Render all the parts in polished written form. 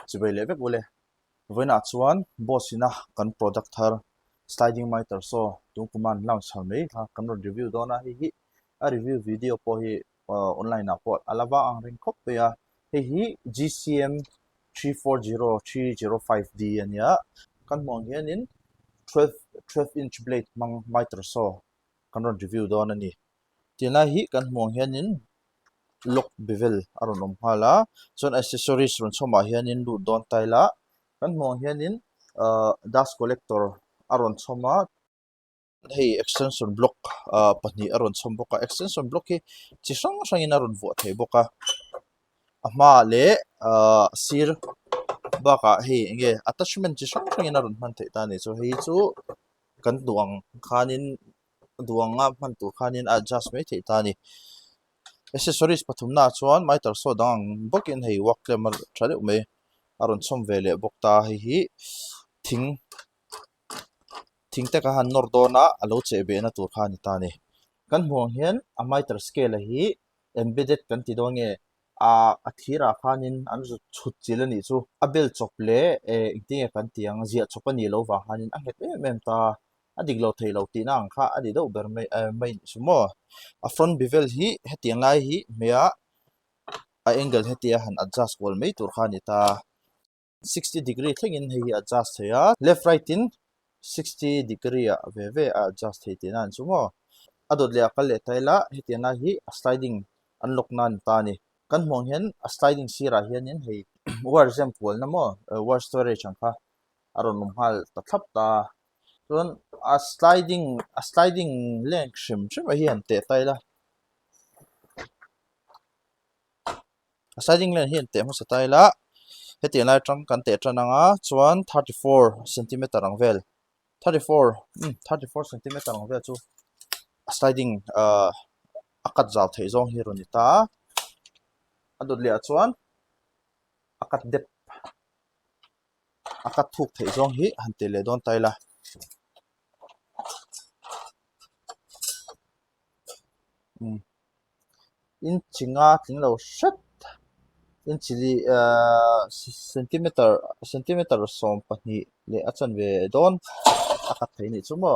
chibai levek bole voina chuan Bosch ina kan product thar sliding mitre saw tunkuman Lungchuang mai kan review dona hi a review video po hi online na po alawa ang ring khop pe ya hi GCM 340305D ania kan mong hianin 12 inch blade mang mitre saw kan review dona ni tina hi kan mong hianin lock bevel aron hala chon accessories ron choma hianin lu don taila kan mong hianin dust collector aron choma hei extension block pahnih aron chom boka extension block hi chi hrang hrangin aron vuah thei boka ama le sir baka hei nge attachment chi hrang hrangin aron man thei ta ni chu hei chu kan duang khanin duanga man tu khanin adjust mai thei ta ni accessories pathumna chuan mitre saw dang bokin hei wak tlem thale mai aron chom vele bokta hi thing te ka han nor dona alo che be na tur kha ni ta ni kan hmuang hian a mitre scale hi embedded kan ti dong nge a thira khanin an zu chhut chil ani chu a bel chop le ingtinge kan tiang zia chop ani lo wa hanin a het em ta a dik lo thei lo ti na ang kha ani do ber mai sumo a front bevel hi hetiang lai hi mea a angle hetia han adjust wal mai tur kha ni ta 60 degree thengin hei adjust theya left right in 60 degree ve adjust thei tina an chumo adot le akal le taila hetiana hi sliding unlock nan ta ni kan hmong hian a sliding sira hianin hei war jam pol na mo war storage ang kha aron hal ta thlap ta chon a sliding length shim a hian te taila a sliding length hian te mo sa taila heti lai tang kan te trananga chuan 34 cm ang vel 34 cm ang vel chu sliding akat zaw thei zong hi roni ta adot le chuan akat dep akat thuk thei zong hi hante le don taila in chinga tinglo shat in chili centimeter som pahni le achan ve don akat thei ni chumo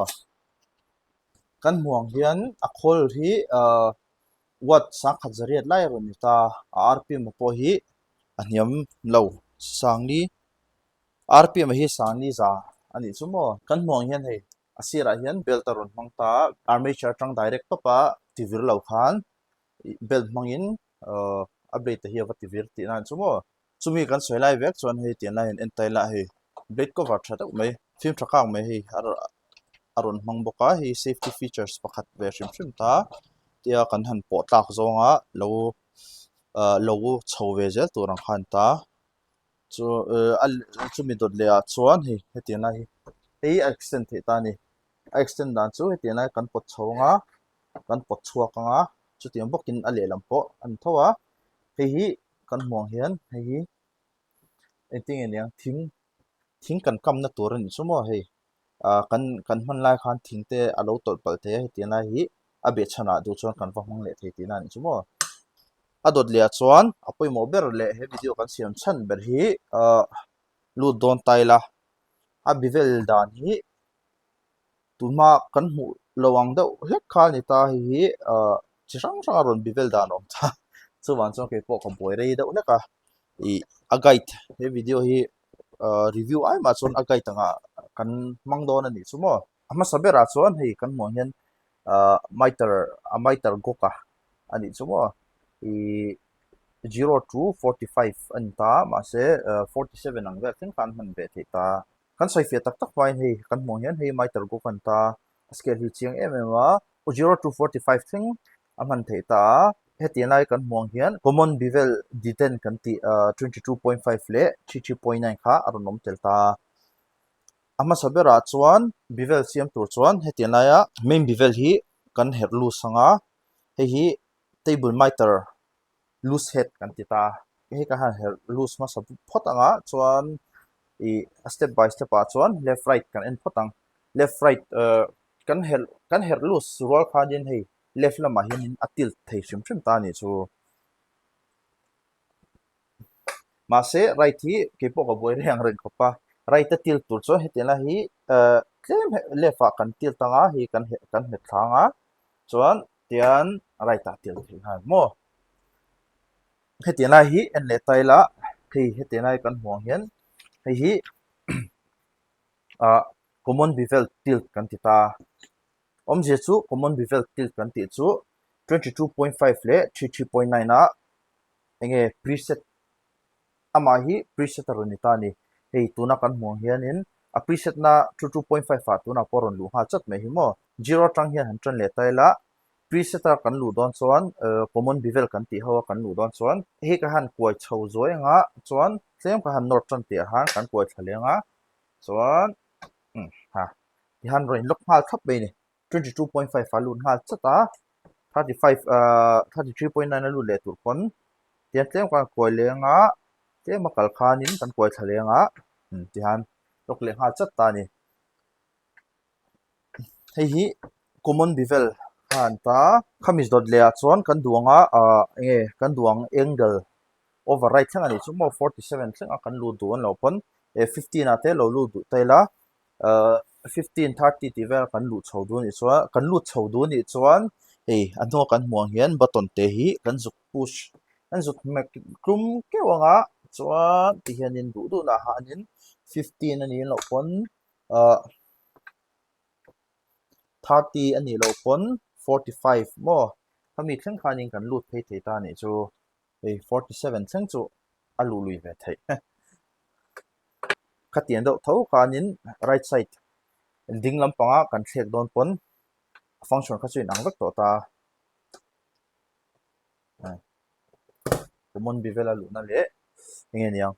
kan muang hian a khol hi wat sang khat zariat lai ron ni ta rpm po hi aniam lo sangni rpm hi sangni za ani chumo kan muang hian hei asira hian belt ron mangta armature tang direct to pa tivir lo khan belt mangin update hi awati vir ti nan chumo chumi kan soilai vek chon hei tian lai en tai la hei blade cover thata mai film thakang mai hei aron mangboka hi safety features pakhat ve shim ta tia kan han po tak zonga lo chhowe zel turang khan ta chu chumi dot le a chuan hi hetian lai hi extend the ta ni extend dan chu hetian lai kan pot chhonga kan pot chhuak anga chu tiang bokin a le lam po an thowa hi kan mong hian hi eting eniang thing kan kam na tur ani chumo hei kan man lai khan thing te alo tol pal te hetian lai hi a be chana du chuan kan wang le thei tin ani chumo adot le chuan apoi mo ber le he video kan siam chan ber hi lu don taila a bivel dan hi tuma kan mu lawang do hlek khal ni ta hi chi sang sang ron bivel dan om ta chuwan chong ke po kom poi rei do leka a guide he video hi review ai ma chon a guide anga kan mang don ani chumo ama sabera chon hei kan mo hian mitre goka ani chumo 0 to 45 an ta ma se 47 ang ve thin kan man ve the ta kan sai fe tak fine hei kan mo hian hei mitre go kan ta scale hi chiang wa 0 to 45 thing aman the ta hetian lai kan hmuang hian common bevel d10 kan ti 22.5 le 33.9 kha aronom telta ama sabera chuan bevel siam tur chuan hetian laia main bevel hi kan her loose anga hi table mitre loose head kan ti ta he ka han her loose ma sab phot anga chuan step by step a chuan left right kan en photang left right kan her loose roll khanin hei left lama hian atil thei shim ta ni chu se right hi ke po ka boi reng ren khopa right ta til tur cho hetela hi tlem lefa kan til tanga hi kan het thanga chuan tian right ta til thi han mo hetela hi en le taila hi hetela kan huang hian hi common bevel tilt kan ti ta om je chu common bevel tilt kan ti chu 22.5 le 33.9 a enge preset ama hi preset ron ta ni hei tuna kan hmuang hianin a preset na 22.5 a tuna poron lu ha chat me hi mo zero tang hian han tran le taila preset kan lu don chuan common bevel kan ti ho kan lu don chuan he ka han koi chho zoi nga chuan tlem ka han nor tran ti han kan koi thlenga chuan ha thì han rồi lúc hal thấp bên này 22.5 phá luôn hal chất á 35 33.9 luôn lệ tụt con tiền tiền quan coi lệ ngã tiền mà cả khan nín cần coi thề ngã thì han lúc lệ hal chất ta này hay hi common bevel han ta khamis dot lệ chuan kan duanga nghe kan duang angle override thang ani chumo 47 thang kan lu duan lo pon 15 ate lo lu du taila 15:30 ti vel kan lu chho du ni chuan kan lu chho du ni chuan anho kan hmuang hian button te hi kan zuk push kan zuk mek klum ke wanga chuan ti hianin du du na hanin 15 ani lo pon 30 ani lo pon 45 mo kami thleng khanin kan lut phei thei ta ni chu 47 thleng chu alu lui ve thei khatian do tho khanin right side ding lampanga kan thlek don pon function kha chuin ang vek to ta common bevel alu na le nge niang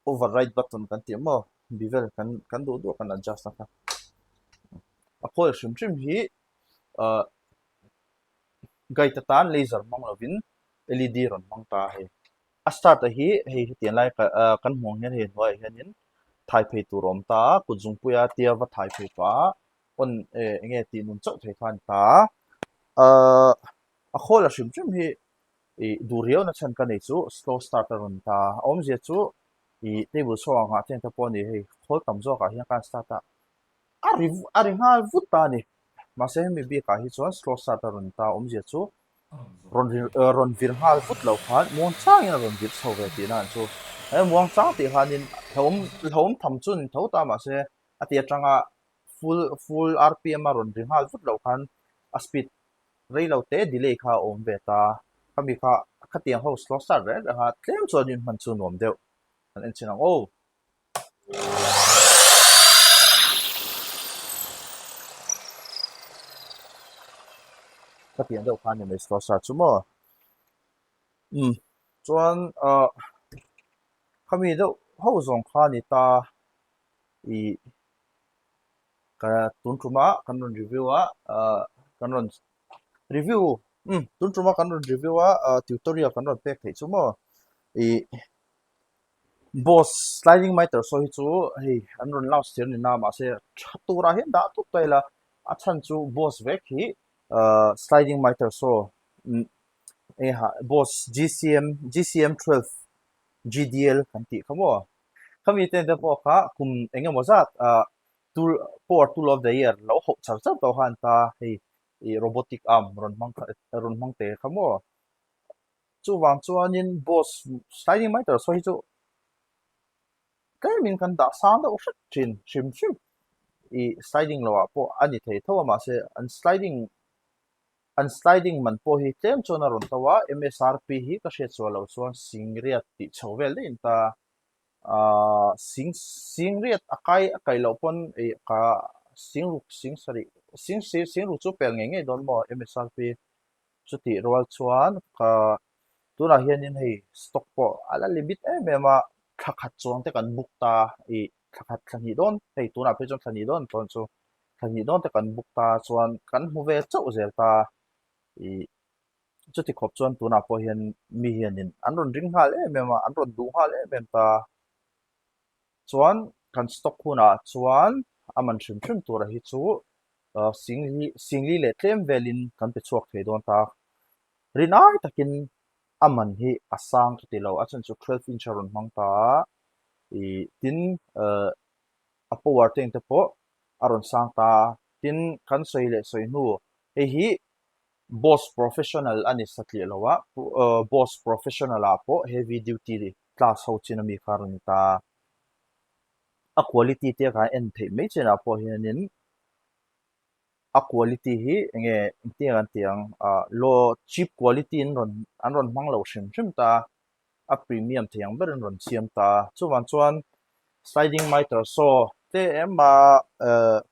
override button kan ti mo bevel kan do kan adjust na ka a khol shim hi gai ta tan laser mang lovin led ron mang ta he a start hi tian lai kan hmong hian he hnuai hianin thai phei tu rom ta ku jung puya tia va thai phei pa on nge ti nun chau thei khan ta a khol shim hi durio na chan kan nei chu slow starter ron ta om je chu table so nga chen ta pon ni hei khol tam zo ka hian kan start ta ari nga vut ta ni ma se mi bi ka hi chuan slow starter ron ta om je chu ron vir hal vut lo khan mon chang in ron vir so ve ti na chu muang chang ti hanin hlom tham chun tho ta ma se atia tanga full rpm a ron vir hal vut lo khan a speed rei lo te delay kha om ve ta kami kha khatiang ho slow start re ha tlem chuan in man chu nom deuh an en chinang o khatiang deuh khan ni slow start chu mo chuan kami deuh ho zong kha ni ta ka tuntuma kan ron review a kan ron review tuntuma kan ron review a tutorial kan ron pek thei chu mo Bosch sliding mitre saw hi chu hei an ron last year ni na ma se tura hian da tu taila a chan chu Bosch vek hi sliding mitre saw Bosch GCM 12 GDL kan ti khamo khami te da po kha kum enga mozat tool of the year lo ho char char to han ta hei robotic arm ron mang te khamo chu wang chuanin Bosch sliding mitre saw hi chu cái mình cần đặt sáng đó rất trình sim sim sliding lo po ani thei thawa ma se sliding man po hi tlem chona ron tawa MSRP hi ka she chawlo chuan singriat ti chhovel in ta singriat akai lo pon ka sing chu pel nge don mo MSRP chu ti rol chuan ka tuna hianin hei stock po ala limit mema thakhat chuang te kan buk ta thakhat thani don hei tuna pe chon thani don ton chu thani don te kan buk ta chuan kan hu ve chau zel ta chu ti khop chuan tuna po hian mi hianin an ron ring hal mema an ron du hal mem ta chuan kan stock huna chuan aman shim shim tura hi chu singli le tlem velin kan pe chuak thei don ta rinai takin aman hi asang ti lo achan chu 12 inch ron mang ta I tin apo warteng te po aron sang ta tin kan soi le soi nu hi Boss professional ani satli lawa boss professional apo heavy duty class ho chinami karunita a quality te ka en the me chena po hianin a quality hi nge tiang tiang low cheap quality an ron mang lo shim shim ta a premium thiang ber an ron siam ta chuan chuan sliding mitre saw te emma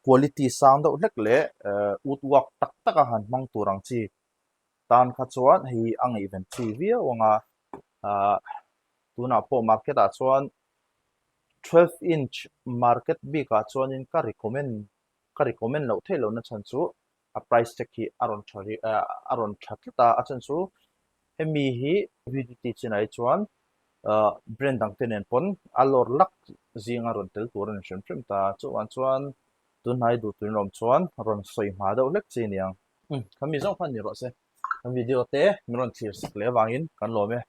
quality sound do hlek le utwak tak tak a han mang turang chi tan kha chuan hi ang event tv wanga tuna po market a chuan 12 inch market big a chuan in ka recommend lo thelo na chan chu a price check hi aron thatta a chan chu hemi hi vdt chinai chuan brand dang tenen pon alor lak zinga ron tel turan shem shem ta chuan tunai du tun rom chuan ron soi ma do lek chi niang kami zong khan ni ro se video te mi ron thlir sik le wangin kan lo me